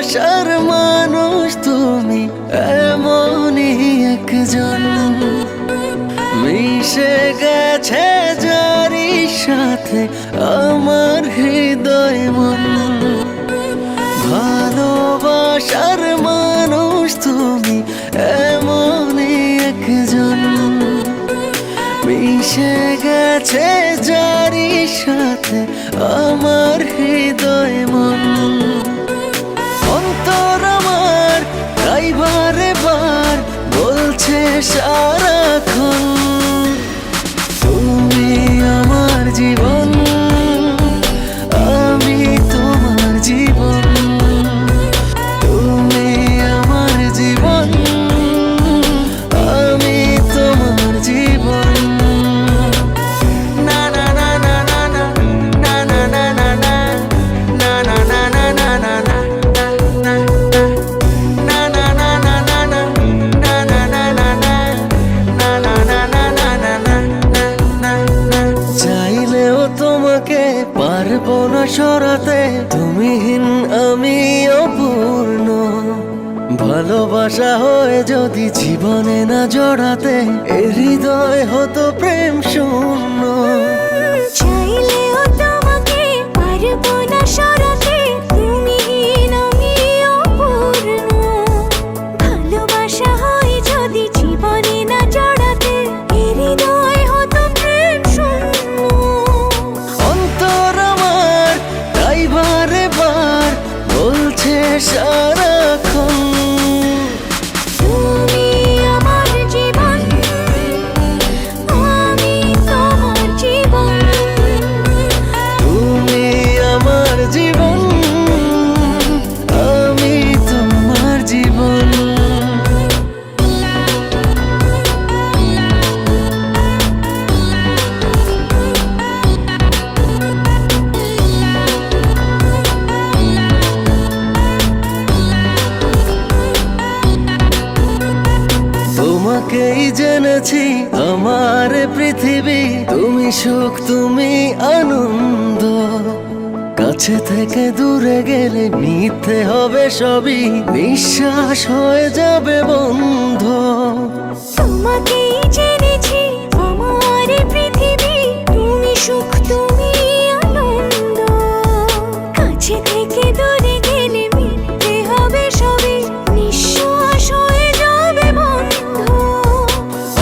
ভালোবাসার মানুষ তুমি এমনই একজন, মিশে গেছে যারি সাথে আমার হৃদয় মন। ভালোবাসার মানুষ তুমি এমনই একজন, মিশে গেছে যারি সাথে আমার হৃদয় মন। অন্তর আমার তাই বারে বার বলছে সারাক্ষণ, তুমি আমার জীবন, আমি তোমার জীবন। তুমি আমার জীবন, আমি তোমার জীবন। না না না না না না না না না না না না না না না না না চাইলেও তোমাকে পারবো না সরাতে, তুমিহীন আমি অপূর্ণ। ভালোবাসা হয়ে যদি জীবনে না জড়াতে, এ হৃদয় হতো প্রেম শূন্য। চাইলেও তোমাকে পারবো না সরাতে, তুমিহীন আমি অপূর্ণ। ভালোবাসা হয় যদি জীবনে না জড়াতে, এ হৃদয় হতো প্রেম শূন্য। অন্তর আমার তাই বারে বার বলছে সারাক্ষণ, তুমি আমার জীবন, আমি তোমার জীবন। তুমি আমার জীবন, আমি তোমার জীবন। তোমাকেই জেনেছি আমার পৃথিবী, তুমি সুখ তুমি আনন্দ। কাছে থেকে দূরে গেলে মিথ্যে হবে সবই, নিঃশ্বাস হয়ে যাবে বন্ধ। তোমাকেই জেনেছি আমার পৃথিবী, তুমি সুখ তুমি আনন্দ। কাছে থেকে দূরে গেলে মিথ্যে হবে সবই, নিঃশ্বাস হয়ে যাবে বন্ধ।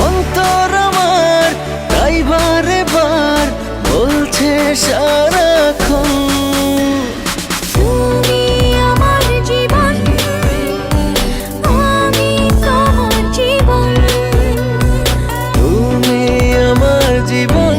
অন্তর আমার তাই বারে বার বলছে সারাক্ষণ, তুমি আমার জীবন, আমি তোমার জীবন। তুমি আমার জীবন,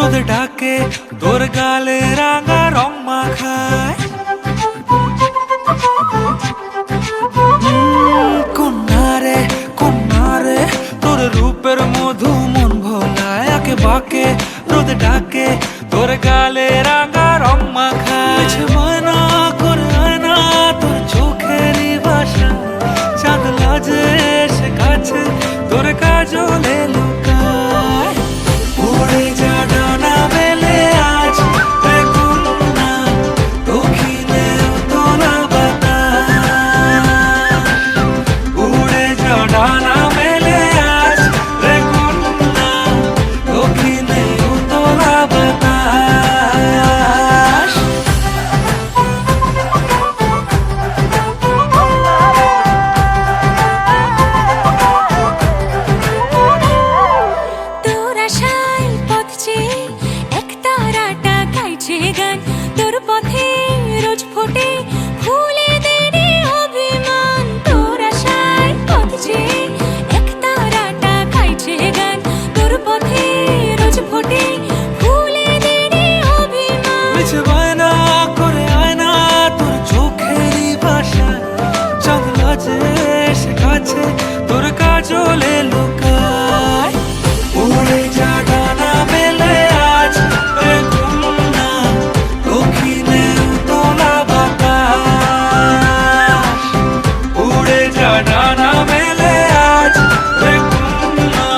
রোদ ডাকে তোর গালে রাঙা রং মাখায় কন্যারে কন্যারে তোর রূপের মধু মন ভোলায় আঁকে বাঁকে রোদ ডাকে তোর গালে রাঙা রং মাখায় মানা করে আয়না তোর চোখেরই বাসা চাঁদ লাজে এসে কাছে তোর কাজলে লুকায় উড়ে যা ডানা মেলে আজ রে কন্যা দক্ষিণে তোলা বাতাস উড়ে যা ডানা মেলে আজ রে কন্যা দক্ষিণে তোলা বাতাস তোর আশায় পথ চেয়ে একতারাটা গাইছে গান তোর পথে রোজ ফোটে ফুলেদের অভিমান তোর আশায় পথ চেয়ে একতারাটা গাইছে গান তোর পথে রোজ ফোটে ফুলেদের অভিমান মিছে বায়না করে আয়না তোর চোখেরই বাসা চাঁদ লাজে এসে কাছে তোর কাজলে লুকায় উড়ে যা ডানা মেলে আজ রে কন্যা দক্ষিণে তোলা বাতাস উড়ে যা ডানা মেলে আজ রে কন্যা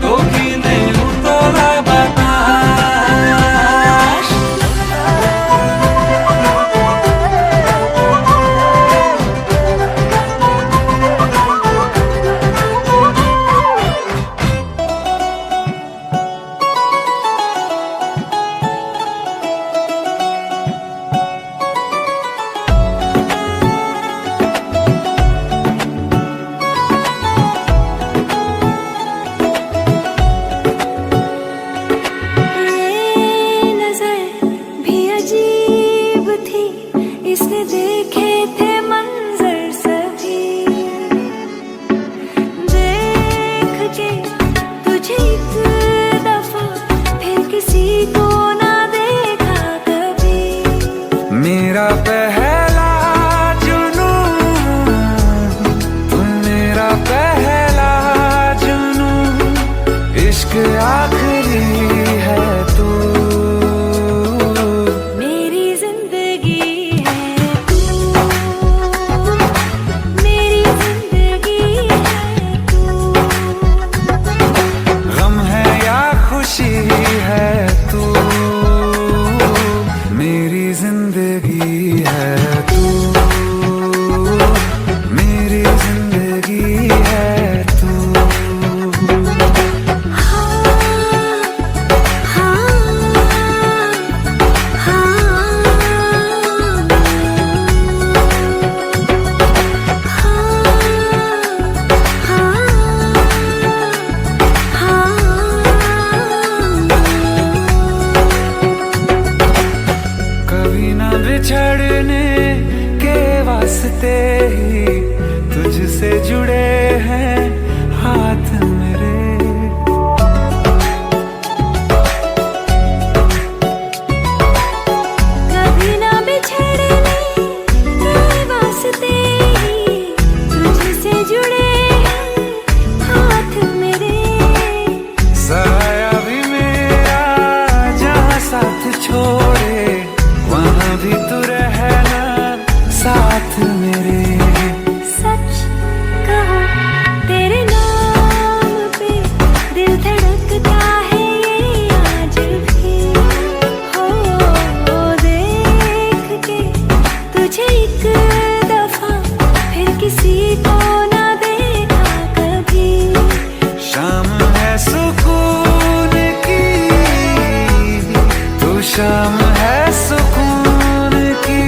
দক্ষিণে তোলা বাতাস ये नजर भी अजीब थी इसने देखे थे मंजर सभी देख के तुझे एक दफा फिर किसी को ना देखा कभी मेरा पहला जुनून तुम मेरा पहला जुनून इश्क आखिरी है तू मेरी जिंदगी है तू मेरी जिंदगी है तू गम है या खुशी है तू मेरी जिंदगी है तू मेरी जिंदगी है तू कभी ना बिछड़ने के वास्ते ही तुझसे जुड़े हैं हाथ मेरे कभी ना बिछड़ने के वास्ते ही तुझसे जुड़े हैं हाथ मेरे सहाया भी मेरा जहाँ साथ छोड़े वहाँ भी तू रहना साथ मेरे सच कहो तेरे नाम पे दिल धड़कता है ये आज भी हो देख के तुझे एक दफा फिर किसी को ना देखा कभी शाम है सुकून की तू शाम है सुकून की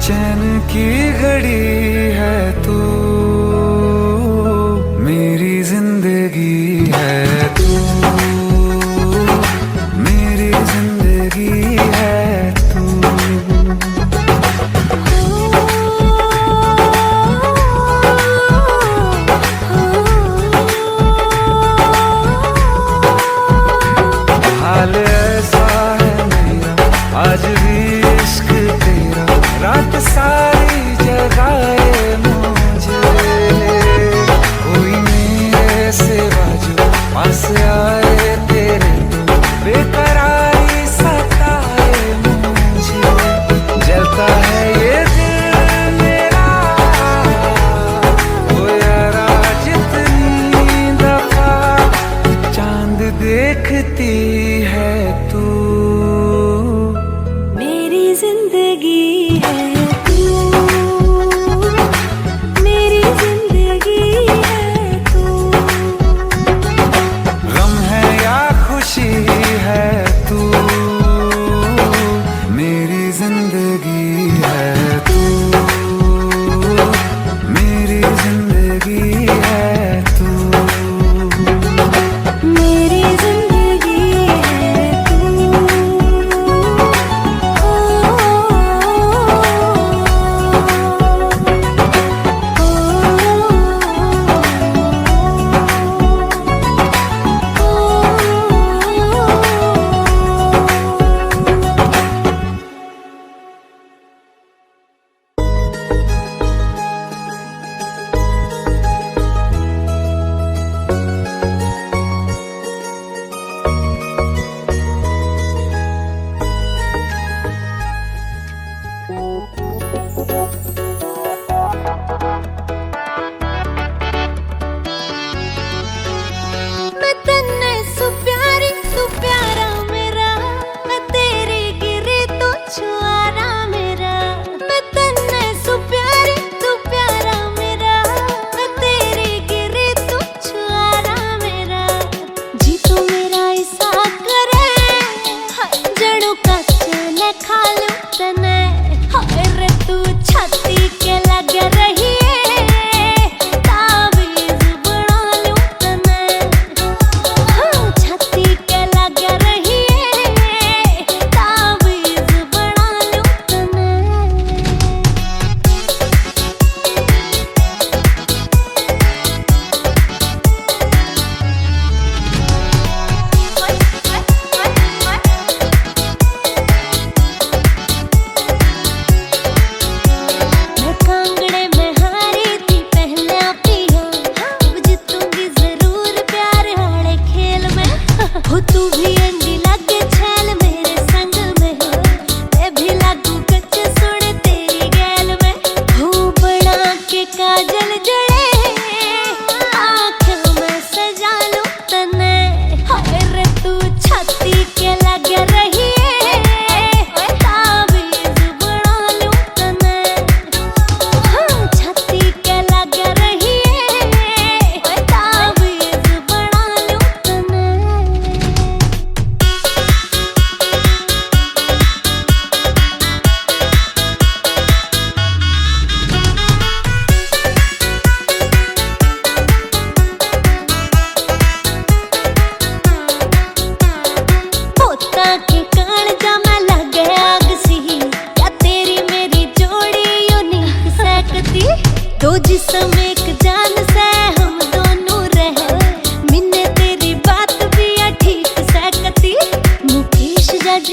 चैन की घड़ी है तू मेरी जिंदगी है तू मेरी जिंदगी है तू हाल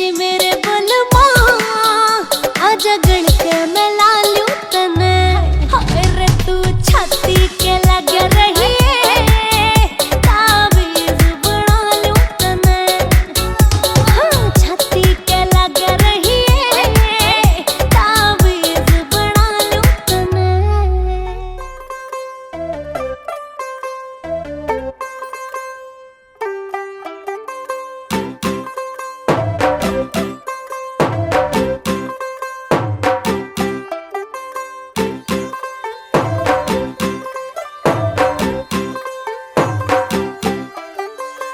जी मेरे बलमा आजा गण के मैं ला लूं तने हाय रे तू छाती के लग रही है ताबीज बना लूं तने हाँ छाती के लग रही है ताबीज बना लूं तने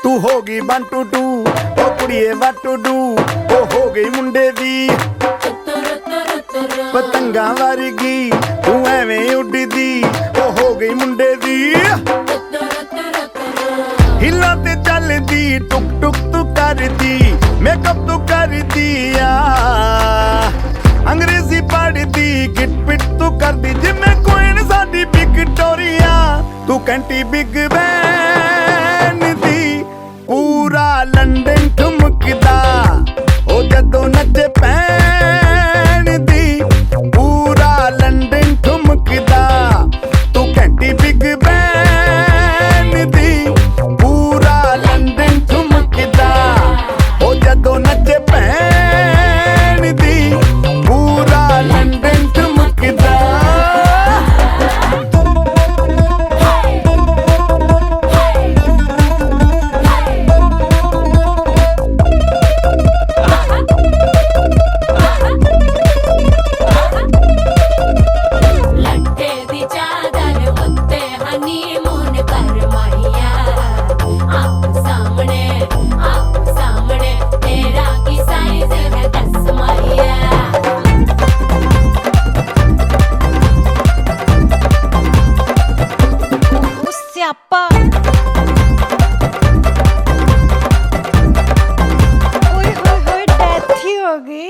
तू हो गई 1 2 2 ओ कुड़िए what to do ओ हो गई मुंडे दी ਪਤੰਗਾਂ ਵਰਗੀ ਤੂੰ ਐਵੇਂ ਉੱਡਦੀ ਉਹ ਹੋ ਗਈ ਮੁੰਡੇ ਦੀ ਹਿੱਲਾਂ ਤੇ ਚੱਲਦੀ ਟੁਕ ਟੁਕ ਤੂੰ ਕਰਦੀ ਮੇਕਅਪ ਤੂੰ ਕਰਦੀ ਆ ਅੰਗਰੇਜ਼ੀ ਪੜ੍ਹਦੀ ਗਿਟ ਪਿਟ ਤੂੰ ਕਰਦੀ ਜਿਵੇਂ ਕੁਈਨ ਸਾਡੀ ਵਿਕਟੋਰੀਆ ਤੂੰ ਕੰਟੀ ਬਿਗ ਬੈਨ ਦੀ ਪੂਰਾ ਲੰਡਨ ਠੁਮਕਦਾ ਉਹ ਜਦੋਂ ਨੱਚੇ ਪੈਣ ਦੀ ਪੂਰਾ ਲੰਡਨ ਠੁਮਕਦਾ ਤੂੰ ਘੰਟੀ ਬਿਗ ਬੈਨ ਦੀ ਪੂਰਾ ਲੰਡਨ ਠੁਮਕਦਾ ਉਹ ਜਦੋਂ ਨੱਚੇ ਪੈਣ ਦੀ ਪੂਰਾ ਲੰਡਨ ਠੁਮਕਦਾ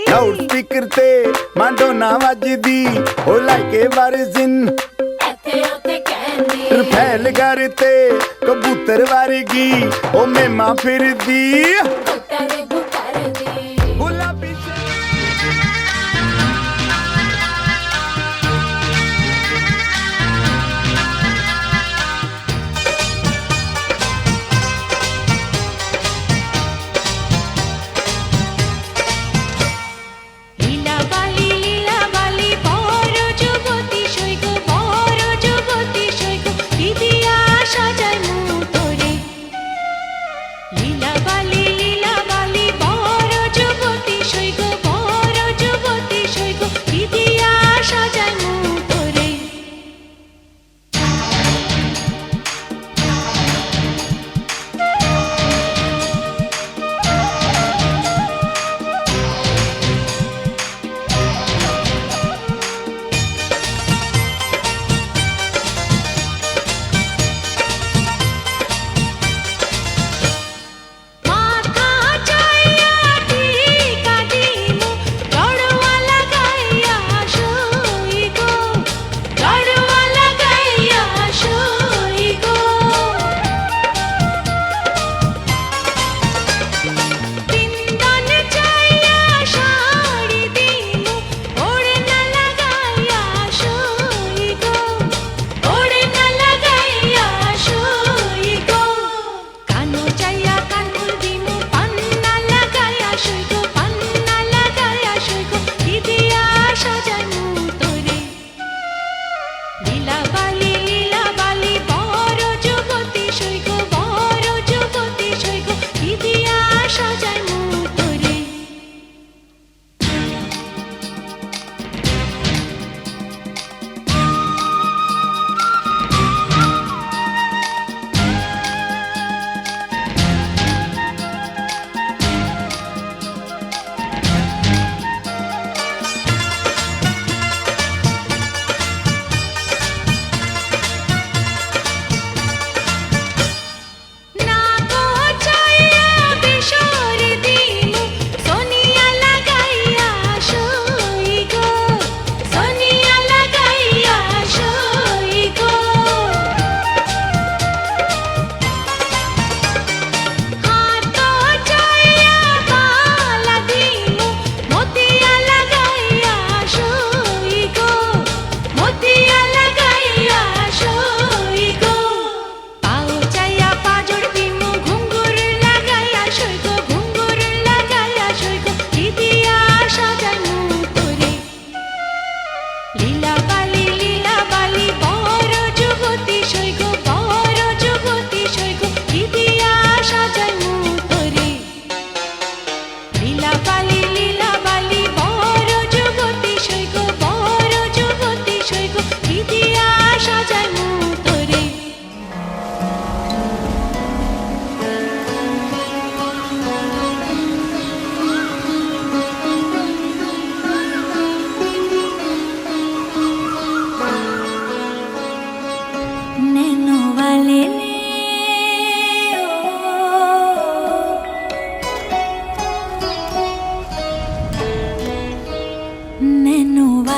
ਲਾਊਡ ਸਪੀਕਰ ਤੇ ਮਾਡੋਨਾ ਵੱਜਦੀ ਉਹ ਲਾਈਕੇ ਵਰਜ਼ਨ ਇੱਥੇ ਉੱਥੇ ਕਹਿੰਦੀ ਰਫੈਲ ਘਰ ਤੇ ਕਬੂਤਰ ਵਰਗੀ ਉਹ ਮੇਮਾ ਫਿਰਦੀ ਗੁਲਾਬੀ লীলা বালি বড় যুবতী সৈগ বড় যুবতী সৈগ দিদিয়া সাজায় মুতরে লীলা বালি বড় যুবতী সৈগ বড় যুবতী সৈগ দিদিয়া সাজায় মুতরে মাথা চাইয়া টিকা দি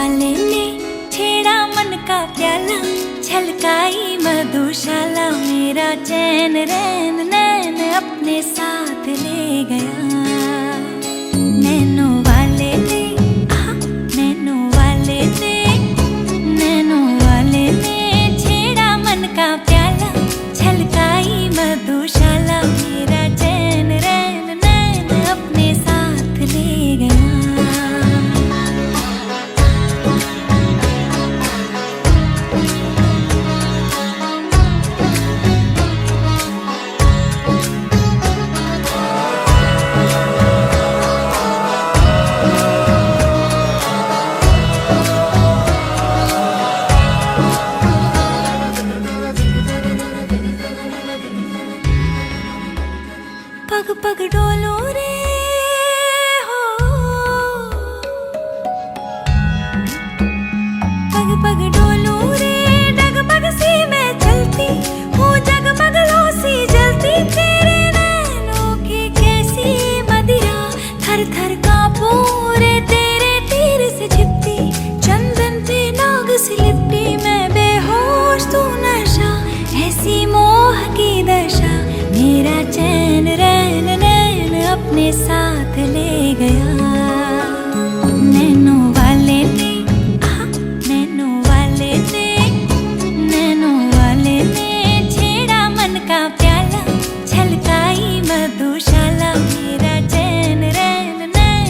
वाले ने छेड़ा मन का प्याला, छलकाई मधुशाला, मेरा चैन रैन नैन अपने साथ ले गया। नैनो वाले ने नैनो वाले ने नैनो वाले ने छेड़ा मन का प्याला, छलकाई मधुशाला, मेरा चैन रैन नैन अपने साथ ले गया। पग पग डोलो रे हो, पग पग डोलो रे, डगमग सी मैं चलती हूँ, जगमग लो सी जलती, तेरे नैनों की कैसी मदिरा, थर थर कांपूं रे तेरे तीर से छिपती, चंदन पे नाग सी लिपटी, मैं बेहोश तू नशा, ऐसी मोह की दशा, मेरा चैन रैन नैन अपने साथ ले गया। नैनो वाले ने नैनो वाले ने नैनो वाले ने छेड़ा मन का प्याला, छलकाई मधुशाला, मेरा चैन रैन नैन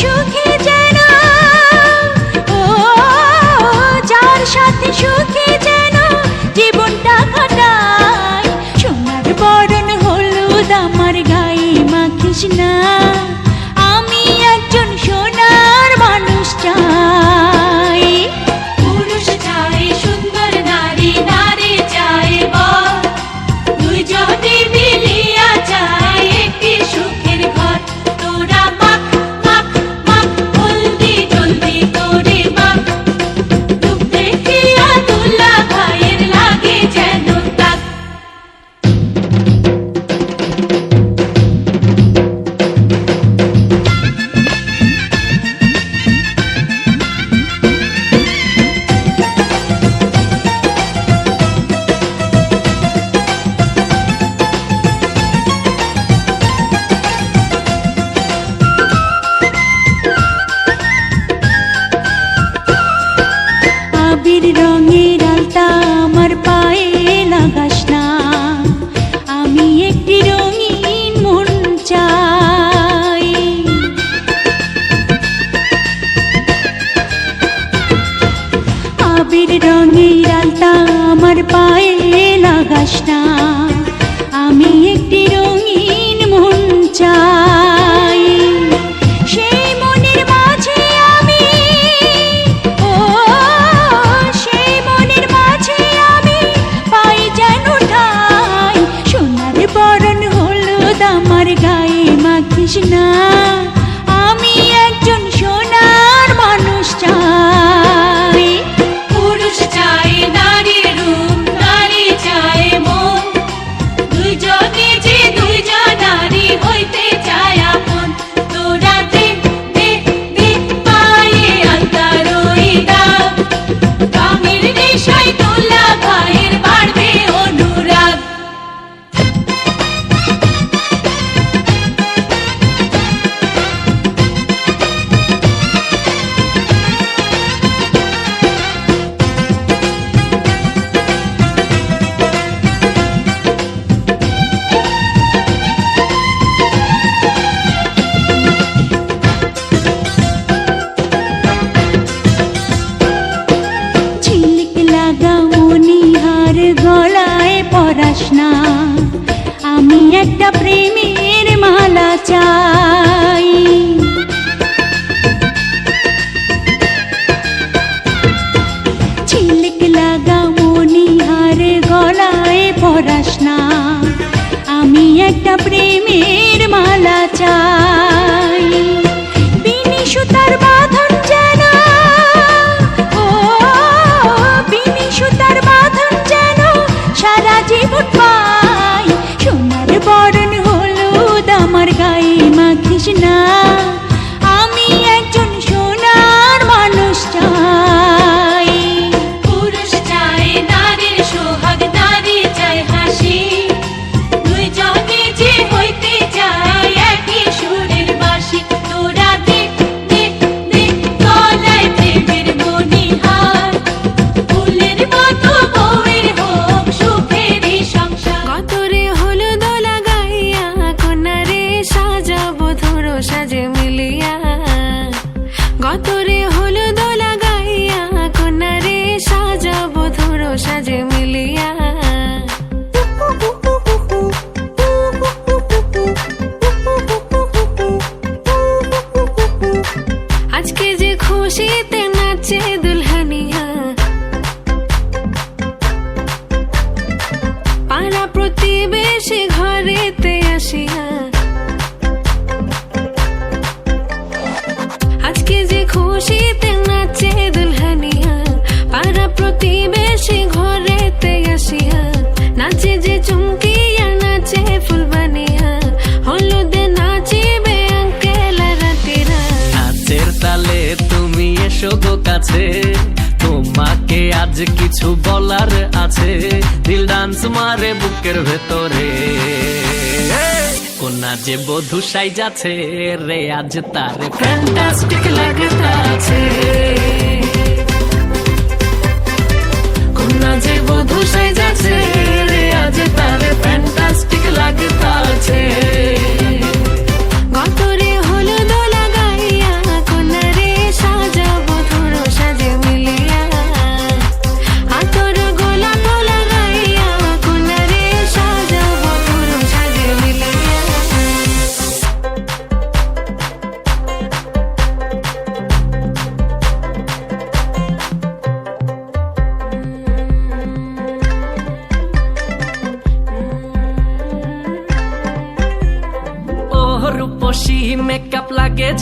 সুখে যেন ও যার সাথে সুখে যেন জীবনটা কাটাই সোনার বরণ হলুদ আমার গায়ে মাখিস না আমি একজন সোনার মানুষ চাই পুরুষ চাই সুন্দর নারী নারী চাই বর দুইজনে মিলিয়া চাই একটি সুখের ঘর তোরা মাখ মাখ মাখ জলদি জলদি করে মাখ রূপ দেখিয়া দুলা ভাইয়ের লাগে যেন তাক আবির রঙের আলতা আমার পায়ে লাগাস না আমি একটি রঙিন মন চাই আবির রঙের আলতা আমার পায়ে লাগাস না আমি একটি রঙিন মন চাই সেই মনের মাঝে আমি ও সেই মনের মাঝে আমি পাই যেন ঠাই সোনার বরণ হলুদ আমার গায়ে মাখিস না আমি একজন সোনার মানুষ চাই পুরুষ চাই নারীর রূপ নারী চাই মন দুইজনে যে দুইজন নারী হইতে চায় আপন তোরা দে দে দে পায়ে আলতার ওই দাগ রঙের নেশায় তোলা ভাইয়ের বাড়বে অনুরাগ ঝিলিক লাগা মনিহার গলায় পরাস না আমি একটা প্রেমের মালা চাই ঝিলিক লাগা মনিহার গলায় পরাস না আমি একটা প্রেমের মালা চাই বিনি সুতার বাঁধন যেন ও বিনি সুতার বাঁধন যেন সারা জীবন পাই সোনার বরণ হলুদ আমার গায়ে মাখিস না আমি একজন সোনার মানুষ চাই পুরুষ চাই নারীর সোহাগ নারী চাই হাসি দুইজনে যে হইতে চায় একই সুরের বাঁশি তোরা দে দে দে গলায় প্রেমের মণিহার ফুলের মতো বউয়ের হোক সুখেরই সংসার গতরে হলুদ লাগাইয়া কন্যারে সাজাবো ধরো সাজে মিলিয়া গতরে হলুদ লাগাইয়া কন্যারে সাজাবো ধরো সাজে মিলিয়া আজকে যে খুশিতে নাচে দুলহানিয়া পাড়া প্রতিবেশী ঘরেতে আসিয়া আজকে যে খুশিতে নাচে দুলহানিয়া পাড়া প্রতিবেশী ঘরেতে আসিয়া নাচে যে চুমকিয়া নাচে ফুলবানিয়া হলুদে নাচিবে আঙ্কেল রাতিরা নাচের তালে তুমি এসো গো কাছে তোমাকে আজ কিছু বলার আছে দিল ডান্স মারে বুকের ভেতরে কোনা যে বধূ সাই যাচ্ছে রে আজ তার ফ্যান্টাস্টিক লাগতাছে কোনা যে বধূ সাই যাচ্ছে রে আজ তার ফ্যান্টাস্টিক লাগতাছে গতরে হলুদ লাগাইয়া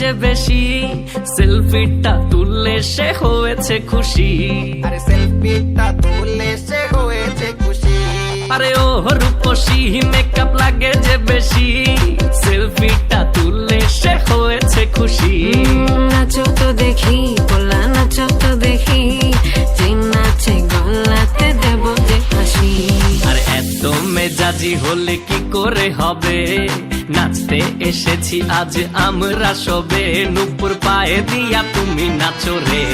যে বেশি, সেলফিটা তুললে সে হয়েছে খুশি। আরে সেলফিটা তুলে সে হয়েছে খুশি। আরে ও রূপসী মেকআপ লাগে যে বেশি, সেলফিটা তুললে সে হয়েছে খুশি। নাচো তো দেখি পোলা, নাচো তো দেখি, যে নাচে গলাতে দেব যে হাসি। আর এত মেজাজি হলে কি করে হবে, নাচতে এসেছি আজ আমরা সবে, নুপুর পায়ে দিয়া তুমি নাচো রে।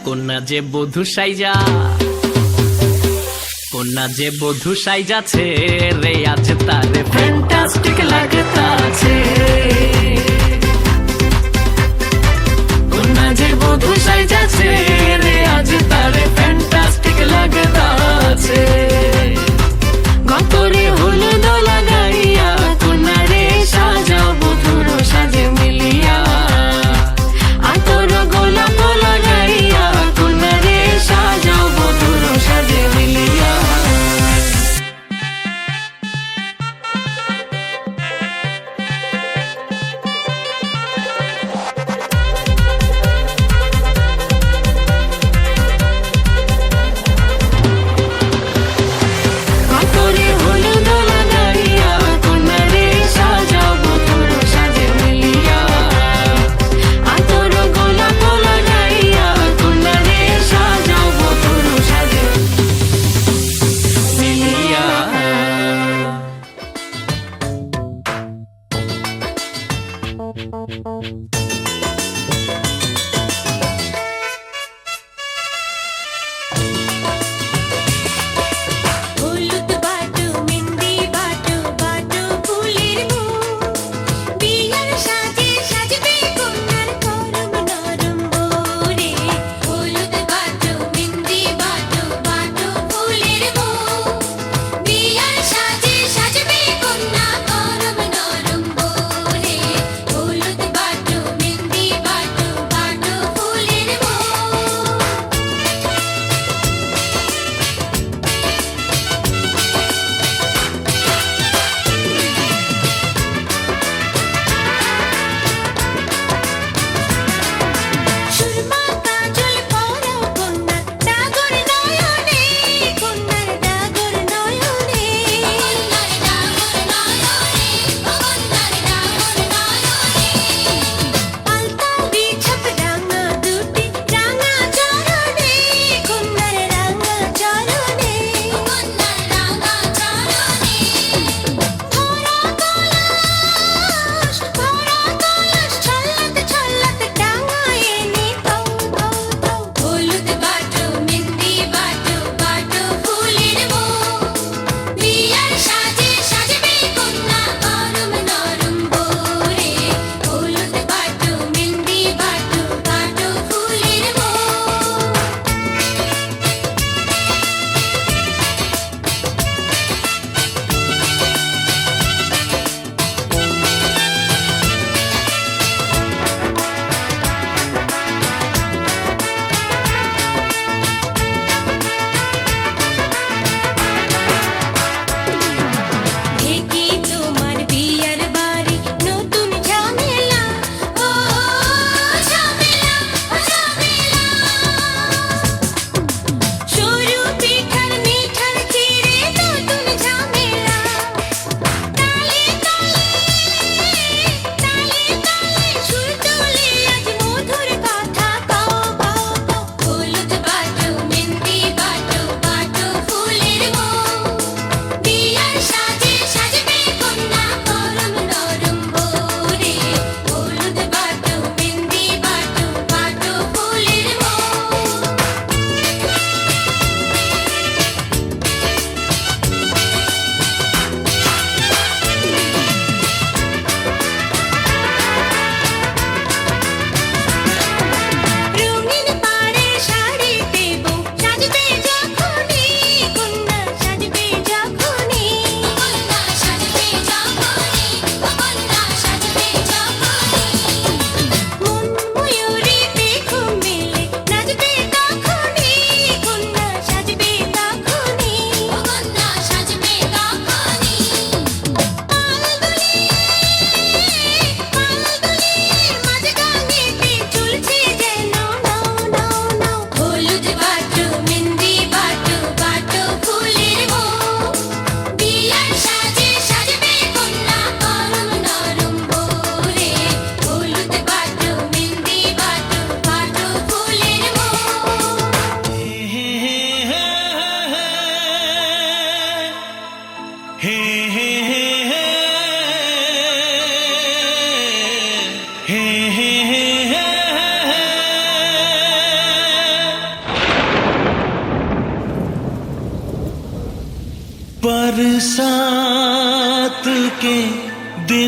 কন্যা যে বধূ সাইজা, কন্যা যে বধূ সাইজাছে রে, আজ তারে ফ্যান্টাস্টিক লাগতাছে। কন্যা যে বধূ সাইজাছে রে, আজ তারে ফ্যান্টাস্টিক লাগতাছে। গতরে হলুদ লাগাইয়া কন্যা রে সাজাও বধুর সাজে মিলিয়া, আতর গোলাপ লাগাইয়া কন্যা রে সাজাও বধুর সাজে মিলিয়া। গতরে হলুদ লাগাইয়া কন্যা রে সাজাও বধুর সাজে মিলিয়া, আতর গোলাপ লাগাইয়া কন্যা রে সাজাও বধুর সাজে মিলিয়া। হলুদ বাটু মেহেন্দি বাটু বাটু ফুলের মুখ, বিয়ার সাজে সাজবে কন্যার নরম নরম বোরে। হলুদ বাটু মেহেন্দি বাটু বাটু ফুলের মুখ, বিয়ার সাজে সাজবে কন্যা নরম নরম বোরে। হলুদ বাটু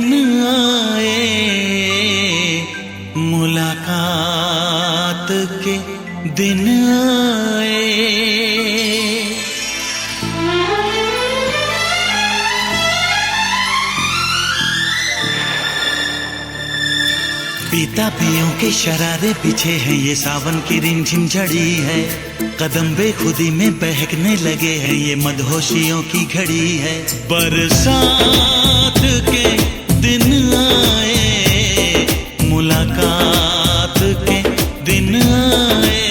दिन आए, मुलाकात के दिन आए। पीता पियों के शरारे पीछे हैं, ये सावन की रिमझिम झड़ी है। कदम बेखुदी में बहकने लगे हैं, ये मदहोशियों की घड़ी है। बरसात के दिन आए, मुलाकात के दिन आए।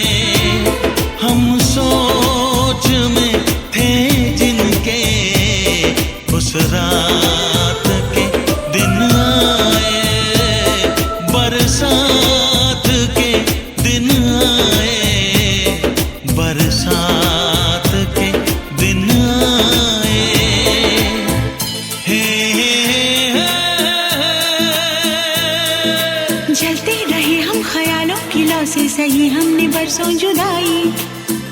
हम सोच में थे जिनके, उस रात के दिन आए। बरसात के दिन आए, बरसात के दिन आए। हे जलते रहे हम ख्यालों की लौ से, सही हमने बरसों जुदाई।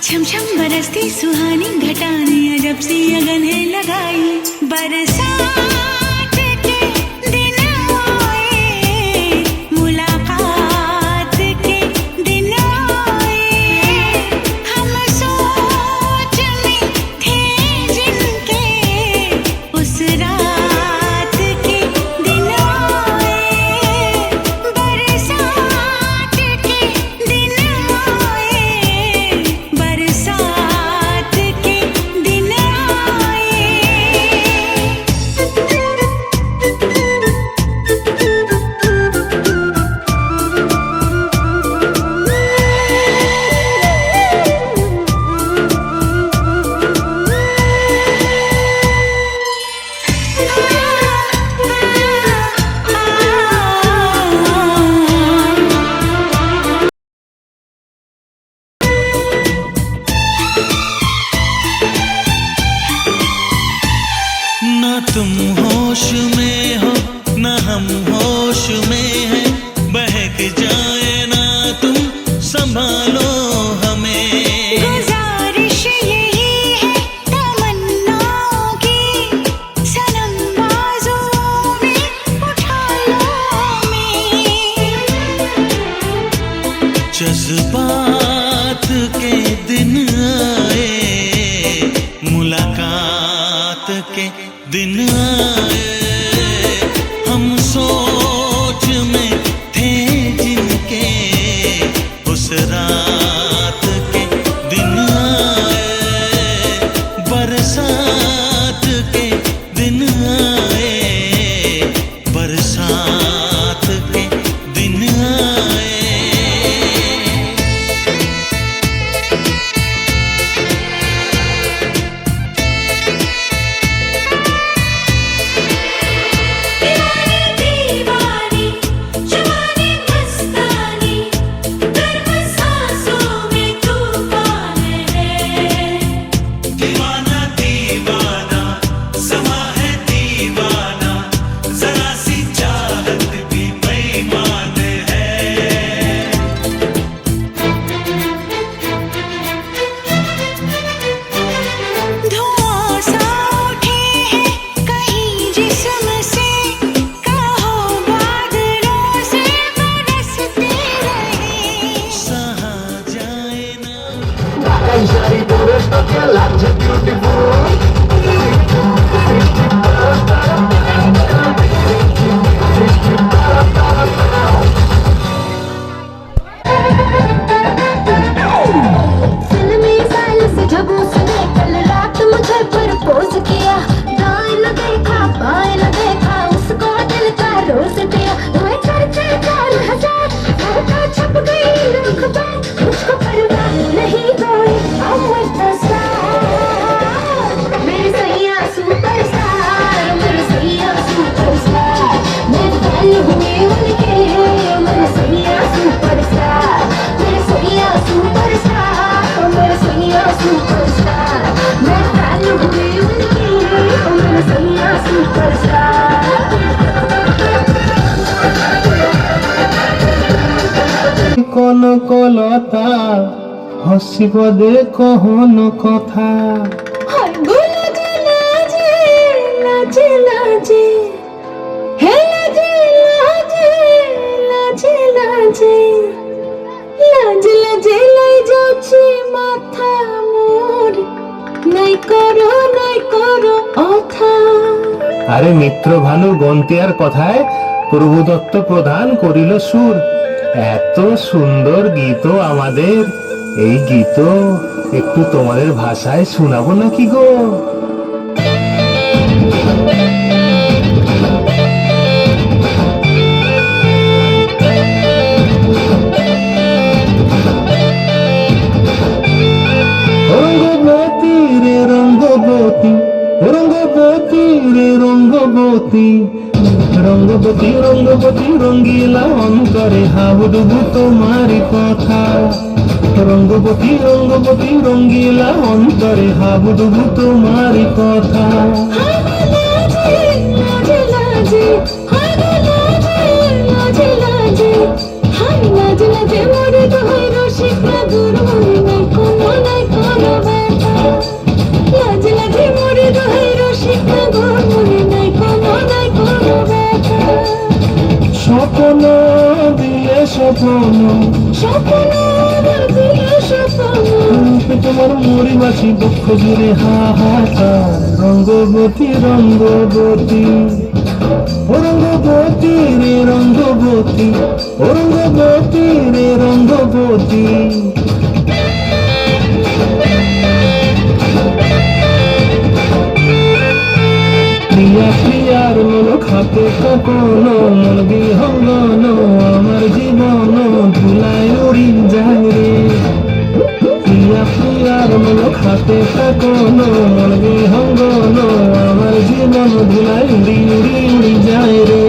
छम छम बरसती सुहानी घटाने, अजब सी अगन है लगाई। बरसात के दिन आए, मुलाकात के दिन आए। हम सोच में थे जिनके, उस रात के दिन आए। बरसात के दिन आए, बरसात के दिन आए। ना तुम होश में हो, ना हम होश में हैं। बहक जाए ना तुम, संभालो हमें। गुजारिश यही है तमन्नाओं की, सनम बाजुओं में उठा लो हमें। जज्बात के दिन आए, मुलाकात के दिन आए। हम सोच में थे जिनके, उस रात के दिन आए। बरसात के दिन आए, बरसात के दिन आए। दीवानी जवानी मस्तानी, गर्म सांसों में तूफान है। दीवाना दीवाना समा है दीवाना, जरा सी चाहत भी बेईमान है। धुआं सा उठे हैं कहीं जिस्म से, कहो बादलों से बरसते रहे। सहा जाए ना फिल्मी साल से जब उसने कल रात मुझे प्रपोज किया, दाएं न देखा बाएं न देखा, उसको दिल का रोज दिया। हुए चर्चे 4000, फोटो छप गई अखबार, मुझको परवाह नहीं कोई। I'm with the star, मेरे सैया सुपरस्टार, मेरे सैया सुपरस्टार। मैं फैन हुई उनके, मेरे सैया सुपरस्टार, मेरे सैया सुपरस्टार, मेरे सैया सुपरस्टार। मैं फैन हुई उनके, मेरे सैया सुपरस्टार। কোন কলতা হসিব দেখো হন কথা। হায় গোলা গোলা যে নাচে নাচে হেলা আরে মিত্র ভানু গন্তিয়ার কথায় প্রভুদত্ত প্রদান করিল সুর। এত সুন্দর গীত আমাদের, এই গীত একটু তোমাদের ভাষায় শোনাবো নাকি গো? রঙ্গবতী রে রঙ্গবতী, রঙ্গবতী রে রঙ্গবতী, রঙ্গবতী রঙ্গবতী রঙ্গিলা অন্তরে হাবুডুবু তোমারি কথা। রঙ্গবতী রঙ্গবতী রঙ্গিলা অন্তরে হাবুডুবু তোমারি কথা। স্বপ্ন দিলে স্বপ্ন, তোমার মরি বাছি দুঃখ জুড়ে হাহাকার। রঙ্গবতী রঙ্গবতী, ও রঙ্গবতী রে রঙ্গবতী, ও রঙ্গবতী রে রঙ্গবতী। প্রিয়া প্রিয়ার মনোখ হাতে কখনো মন বিহঙ্গন, আমার জীবন ধুলায় উড়ি যায় রে। প্রিয়া প্রিয়ার মনোখ হাতে কখনো মন বিহঙ্গন, আমার জীবন ধুলায় উড়ি উড়ি উড়ি যায় রে।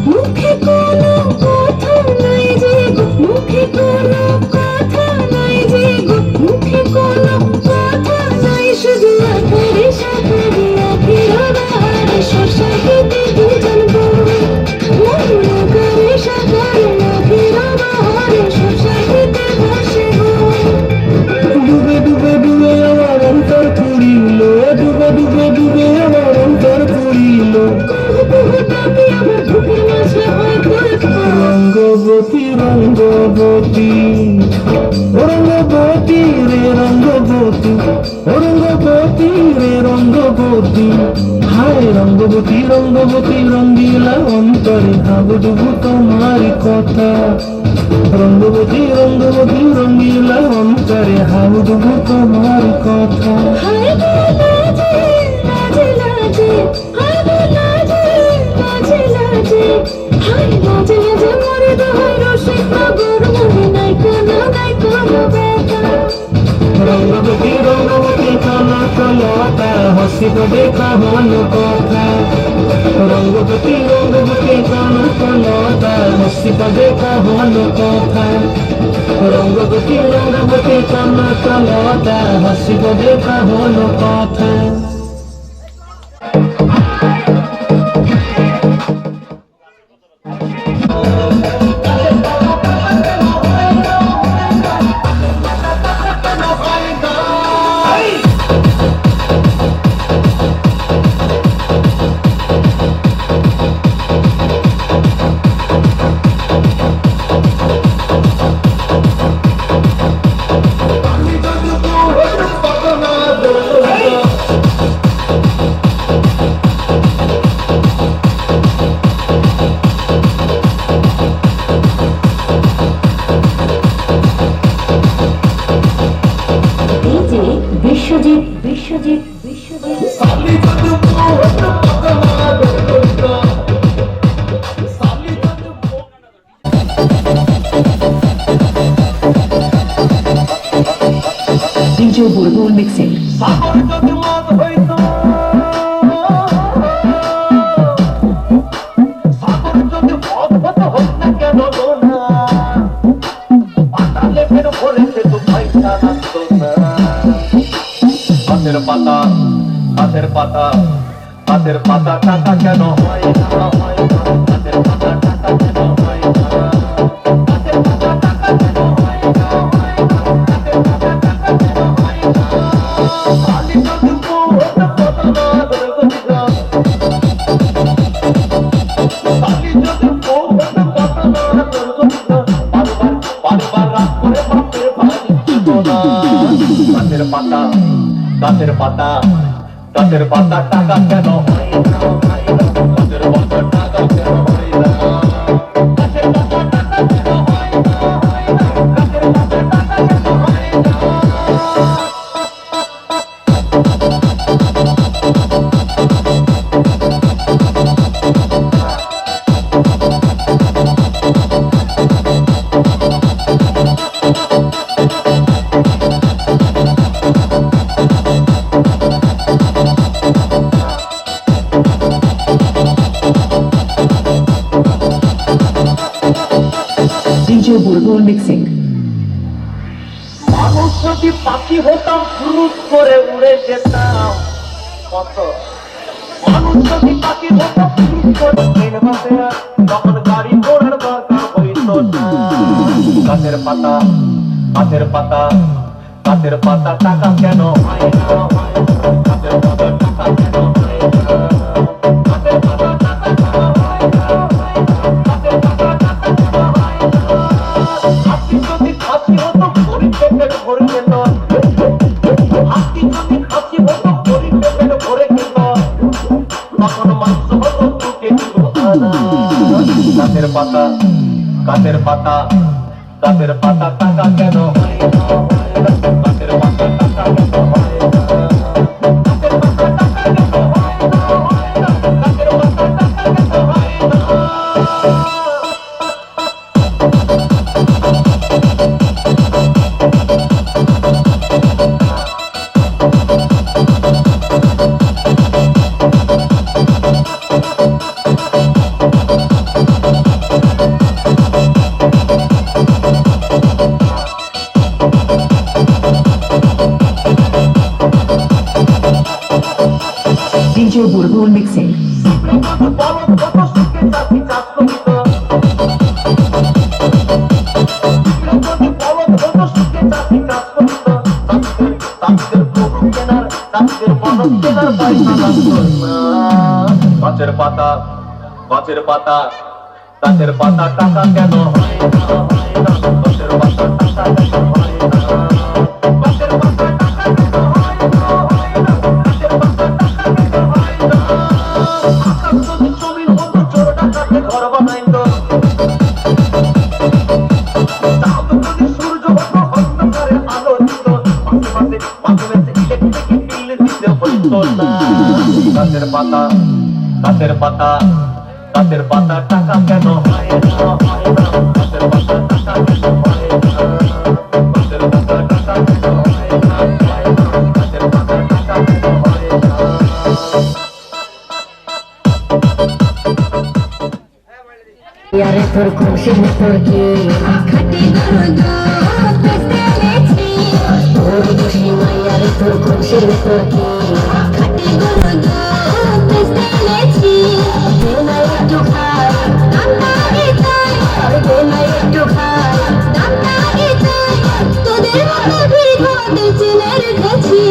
মুখে কোনো কথা নাই যে গো, মুখে কোনো কথা নাই যে গো, মুখে কোনো কথা নাই, শুধু আকারে সাকারে আখিরা বাহারে শশা খেতে দুজন গো। মন আকারে সাকারে আখিরা বাহারে শশা খেতে বসে গো। ডুবে ডুবে ডুবে আমার অন্তর পুরিল, ডুবে ডুবে ডুবে আমার অন্তর পুরিল। রঙ্গবতী রঙ্গবতী, রঙ্গবতী রে রঙ্গবতী, রঙ্গবতী রে রঙ্গবতী। হায় রঙ্গবতী রঙ্গবতী রঙ্গিলা অন্তরে হাবুডুবু তোমারি কথা। রঙ্গবতী রঙ্গবতী রঙ্গিলা অন্তরে হাবুডুবু তোমারি কথা। হায় লাজে লাজে লাজে, হায় লাজে লাজে লাজে, হায় লাজে লাজে মরে দোহাই রসিক নগর, মনে নাই কোনো ব্যথা। রঙ্গবতী রঙ্গবতী কানা কলতা হসিব দেখা হন কথা। রঙ্গবতী রঙ্গবতী কানা কলতা হসিব দেখা হন কথা। রঙ্গবতী রঙ্গবতী কানা কলতা হসিব দেখা হন কথা। Biswajit Biswajit Biswajit DJ Bulbul Mixing. হাতের পাতা হাতের পাতা হাতের পাতা টাকা কেন হয় না, হয় না, হাতের পাতা টাকা কেন হয় না, হাতের পাতা টাকা কেন হয় না, হয় না, হাতের পাতা টাকা কেন হয় না। খালি যদি ওটা কত না ধরে বুঝা, খালি যদি ওটা কত না ধরে বুঝা, বারবার বারবার রাত করে বাপের বাড়ি যেত না। গাছের পাতা গাছের পাতা গাছের পাতা টাকা কেন হয় না গাছের পাতা টাকা কেন হয় না গাছের পাতা টাকা কেন হয় না গাছের পাতা টাকা কেন হয় না DJ Bulbul mixing. মানুষ যদি পাখি হতাম ফুরুত করে উড়ে যেতাম কত মানুষ যদি পাখি হতাম ফুরুত করে ট্রেন বাসে তখন গাড়ি ঘোড়ার দরকার হইত না গাছের পাতা গাছের পাতা গাছের পাতা টাকা কেন হয় না গাছের পাতা টাকা কেন হয় না গাছের পাতা টাকা কেন হয় না গাছের পাতা টাকা কেন হয় না আপনি যদি খাসি হতো গরিব পেটের ভরে খেত আপনি যদি খাসি হতো গরিব পেটের ভরে খেত তখন মাংস হতো টুকে আনা গাছের পাতা গাছের পাতা গাছের পাতা টাকা কেন হয় না গাছের পাতা টাকা কেন হয় না গাছের পাতা টাকা কেন হয় না গাছের পাতা টাকা কেন হয় না DJ Bulbul mixing. গাছের পাতা গাছের পাতা গাছের পাতা টাকা কেন হয় না গাছের পাতা টাকা কেন হয় না গাছের পাতা টাকা কেন হয় না গাছের পাতা টাকা কেন হয় না আকাশ যদি জমিন হতো চোর ডাকাতে ঘর বানাইতো চাঁদ যদি সূর্য হতো অন্ধকারে আলো দিত মাঝে মাঝে ইলেকট্রিক বিল দিতে হইতো না গাছের পাতা গাছের পাতা গাছের পাতা টাকা কেন হয় না গাছের পাতা টাকা কেন হয় না গাছের পাতা টাকা কেন হয় না গাছের পাতা টাকা কেন হয় না यारे তোর খুশি তোর কি খাটি দরদ পেছনেছি তোর খুশি মায়ারে তোর খুশি তোর কি খাটি দরদ পেছনেছি দেনা একটু খাই নানা গিতাই আর দেনা একটু খাই নানা গিতাই তোদের মতো ভিড় ঘটে চিনে রেখেছি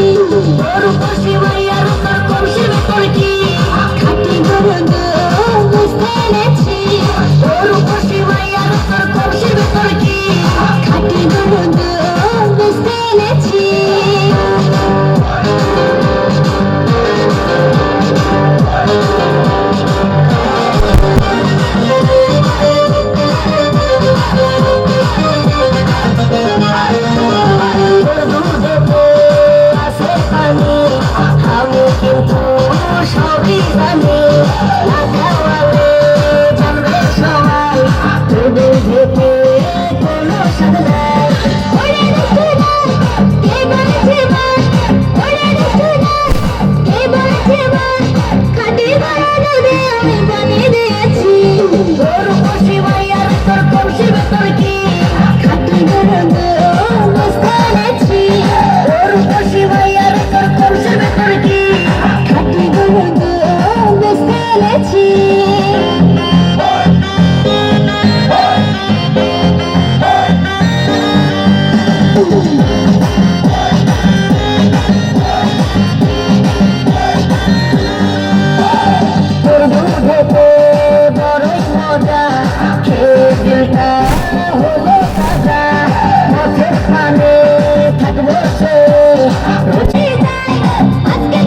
তোর খুশি মায়ারে তোর খুশি তোর কি খাটি দরদ পেছনেছি তোর খুশি মায়ারে তোর খুশি তোর কি খাটি দরদ পেছনেছি থাকবো সে রোজে যায় আজকে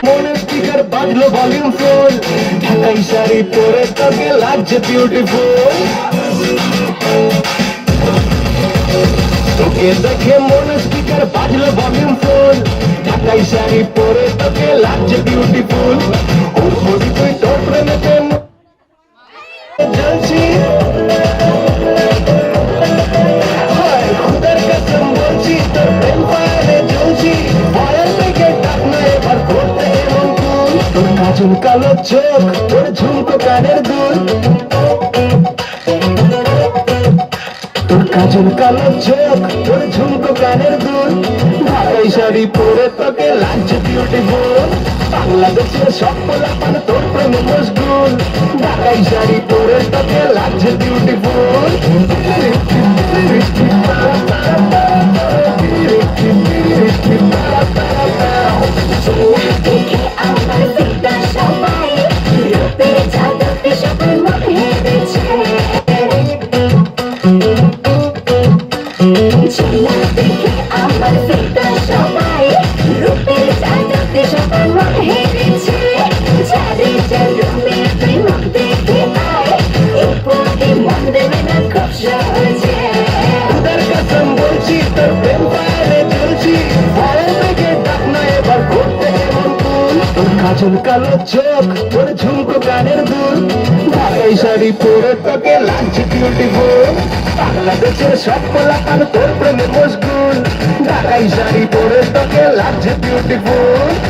মনে স্পিকার বাজলো ভলিউম ফুল, ঢাকাই শাড়ি পরে তোকে লাগছে বিউটিফুল। তোকে দেখে মনে স্পিকার বাজলো ভলিউম ফুল, ঢাকাই শাড়ি পরে তোকে লাগছে বিউটিফুল। ওর বডি তুই তোর প্রেমেতে জ্বলছি, খুদার কসম বলছি তোর প্রেম ফায়ারে জ্বলছি। ফায়ার থেকে ডাক না এবার করতে এমন কুল, তোর কাজল কালো চোখ, তোর ঝুমকো কানের দুল, তোর কাজল কালো চোখ, তোর ঝুমকো কানের দুল। ঢাকাই শাড়ি পরে তোকে লাগছে বিউটিফুল, বাংলাদেশের সব পোলাপান তোর প্রেমে মশগুল। ঢাকাই শাড়ি পরে তোকে লাগছে বিউটিফুল। খুদার কসম বলছি তোর প্রেম ফায়ারে জ্বলছি, ফায়ার থেকে ডাক না এবার করতে এমন কুল। তোর কাজল কালো চোখ, তোর ঝুমকো কানের দুল, ঢাকাই শাড়ি পরে তোকে লাগছে বিউটিফুল। বাংলাদেশের সব পোলাপান তোর প্রেমে মশগুল, ঢাকাই শাড়ি পরে তোকে লাগছে বিউটিফুল।